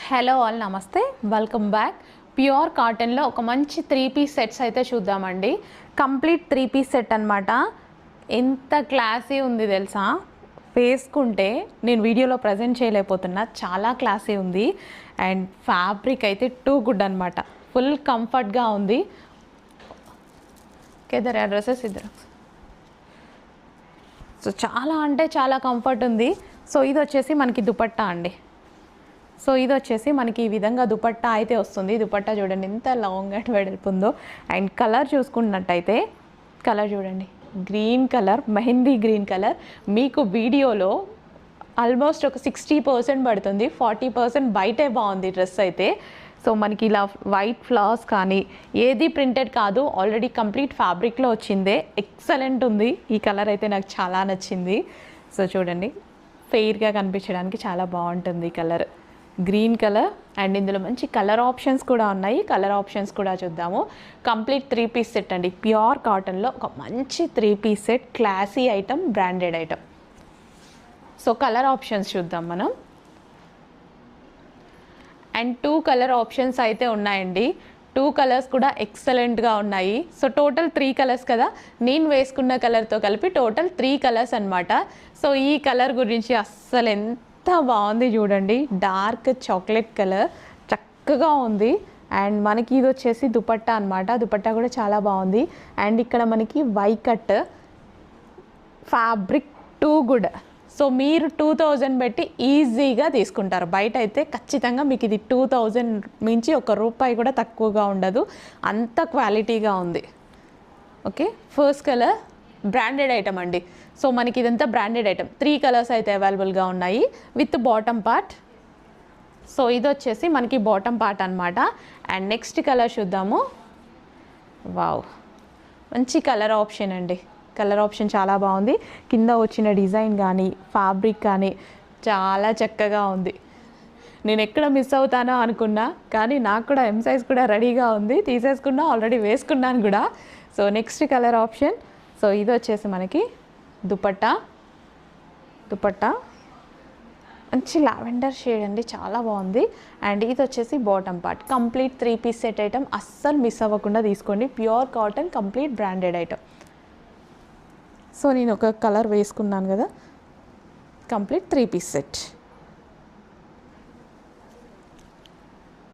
Hello all నమస్తే, welcome back. Pure కాటన్లో ఒక మంచి 3 పీస్ సెట్స్ అయితే చూద్దామండి. కంప్లీట్ 3 పీస్ సెట్ అనమాట. ఎంత క్లాసీ ఉంది తెలుసా, వేసుకుంటే నేను వీడియోలో ప్రజెంట్ చేయలేకపోతున్నా, చాలా క్లాసీ ఉంది. అండ్ ఫ్యాబ్రిక్ అయితే టూ గుడ్ అనమాట, ఫుల్ కంఫర్ట్గా ఉంది. ఇద్దరు డ్రెస్సెస్ ఇద్దరు, సో చాలా అంటే చాలా కంఫర్ట్ ఉంది. సో ఇది వచ్చేసి మనకి దుపట్టా అండి. సో ఇది వచ్చేసి మనకి ఈ విధంగా దుపట్టా అయితే వస్తుంది. దుపట్టా చూడండి ఎంత లాంగ్ అండ్ వెడల్పు ఉందో. అండ్ కలర్ చూసుకున్నట్టయితే కలర్ చూడండి, green colour, mehndi green colour. మీకు వీడియోలో ఆల్మోస్ట్ ఒక 60% పడుతుంది, 40% బయటే బాగుంది డ్రెస్ అయితే. సో మనకి ఇలా వైట్ ఫ్లవర్స్ కానీ ఏది ప్రింటెడ్ కాదు, ఆల్రెడీ కంప్లీట్ ఫ్యాబ్రిక్లో వచ్చిందే. ఎక్సలెంట్ ఉంది. ఈ కలర్ అయితే నాకు చాలా నచ్చింది. సో చూడండి, ఫెయిర్గా కనిపించడానికి చాలా బాగుంటుంది ఈ కలర్, గ్రీన్ కలర్. అండ్ ఇందులో మంచి కలర్ ఆప్షన్స్ కూడా ఉన్నాయి. కలర్ ఆప్షన్స్ కూడా చూద్దాము. కంప్లీట్ 3 పీస్ సెట్ అండి, ప్యూర్ కాటన్లో ఒక మంచి 3 piece set, classy item, branded item. So colour options చూద్దాం మనం. అండ్ 2 కలర్ ఆప్షన్స్ అయితే ఉన్నాయండి. 2 కలర్స్ కూడా ఎక్సలెంట్గా ఉన్నాయి. సో టోటల్ 3 కలర్స్ కదా, నేను వేసుకున్న కలర్తో కలిపి టోటల్ 3 కలర్స్ అనమాట. సో ఈ కలర్ గురించి అస్సలు ఎంత బాగుంది చూడండి, డార్క్ చాక్లెట్ కలర్, చక్కగా ఉంది. అండ్ మనకి ఇది వచ్చేసి దుపట్టా అనమాట. దుపట్టా కూడా చాలా బాగుంది. అండ్ ఇక్కడ మనకి Y cut fabric too good. So మీరు 2000 పెట్టి ఈజీగా తీసుకుంటారు. బయట అయితే ఖచ్చితంగా మీకు ఇది 2000 మించి ₹1 కూడా తక్కువగా ఉండదు, అంత క్వాలిటీగా ఉంది. Okay, first colour branded item అండి. సో మనకి ఇదంతా బ్రాండెడ్ ఐటమ్. 3 కలర్స్ అయితే అవైలబుల్గా ఉన్నాయి విత్ బాటమ్ పార్ట్. సో ఇది వచ్చేసి మనకి బాటమ్ పార్ట్ అనమాట. అండ్ నెక్స్ట్ కలర్ చూద్దాము. వావ్, మంచి కలర్ ఆప్షన్ అండి. కలర్ ఆప్షన్ చాలా బాగుంది. కింద వచ్చిన డిజైన్ కానీ ఫ్యాబ్రిక్ కానీ చాలా చక్కగా ఉంది. నేను ఎక్కడ మిస్ అవుతానో అనుకున్నా, కానీ నాకు కూడా ఎం సైజ్ కూడా రెడీగా ఉంది, తీసేసుకున్నా, ఆల్రెడీ వేసుకున్నాను కూడా. So next colour option. So ఇది వచ్చేసి మనకి దుపట్టా. దుపట్టా మంచి లావెండర్ షేడ్ అండి, చాలా బాగుంది. అండ్ ఇది వచ్చేసి bottom part. Complete 3 piece set item, అస్సలు మిస్ అవ్వకుండా తీసుకోండి. Pure cotton, complete branded item. So నేను ఒక కలర్ వేసుకున్నాను కదా, కంప్లీట్ 3 పీస్ సెట్.